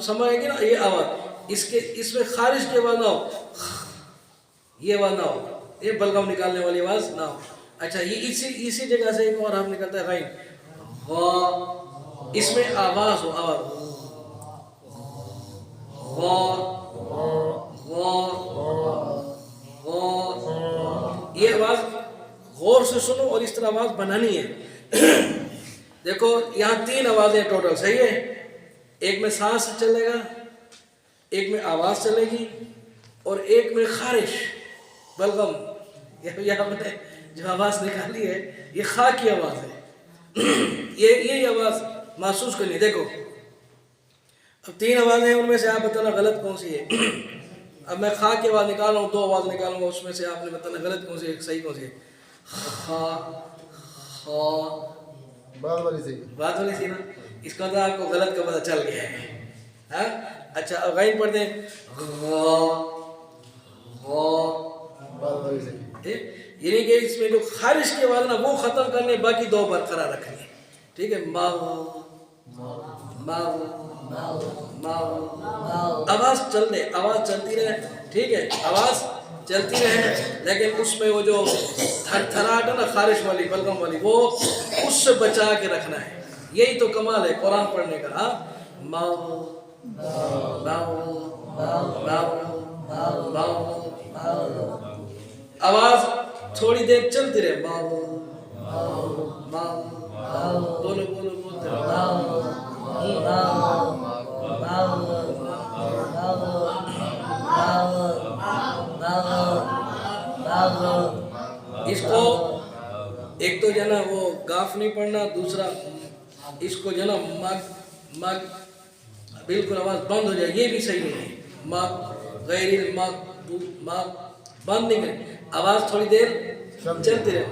سمجھیں گے نا یہ آواز اس میں خارج کی آواز نہ ہو، یہ آواز نہ ہو، یہ بلغم نکالنے والی آواز نہ ہو. اچھا یہ اسی جگہ سے ایک اور حرف نکلتا ہے غین، غا، اس میں آواز ہو، آواز غا غا غا، یہ آواز غور سے سنو اور اس طرح آواز بنانی ہے. دیکھو یہاں تین آوازیں ٹوٹل، صحیح ہے؟ ایک میں سانس چلے گا، ایک میں آواز چلے گی، اور ایک میں خارش بلغم. یہاں میں نے جو آواز نکالی ہے یہ خا کی آواز ہے. یہ آواز محسوس کرنی. دیکھو اب تین آوازیں ہیں، ان میں سے آپ بتانا غلط کون سی ہے. اب میں خا کی آواز نکالوں ہوں، دو آواز نکالوں گا، اس میں سے آپ نے بتانا غلط کون سی ہے صحیح کون سی ہے. خا خا، بات والی صحیح، بات والی سی نا. اس کا تو آپ کو غلط کا پتہ چل گیا ہے. ہاں اچھا اب غین پڑھ دیں، غا غا. بات والی صحیح. یعنی کہ اس میں جو خارش کی آواز نا وہ ختم کرنے، باقی دو برقرار رکھنی ہے. ٹھیک ہے؟ ما ما ما، آواز چل دے، آواز چلتی رہے. ٹھیک ہے؟ آواز چلتی رہے، لیکن اس میں وہ جو تھر تھراہٹ ہے نا خارش والی بلغم والی، وہ اس سے بچا کے رکھنا ہے. یہی تو کمال ہے قرآن پڑھنے کا. ہاں ما ما ما، آواز تھوڑی دیر چلتی رہے. بولو بولو بولتے رہو. اس کو ایک تو جو ہے نا وہ گاف نہیں پڑھنا، دوسرا اس کو جو ہے نا مگ مگ بالکل آواز بند ہو جائے، یہ بھی صحیح نہیں ہے. مگ غیر المغ مگ بند نہیں کریں، آواز تھوڑی دیر چلتی رہے.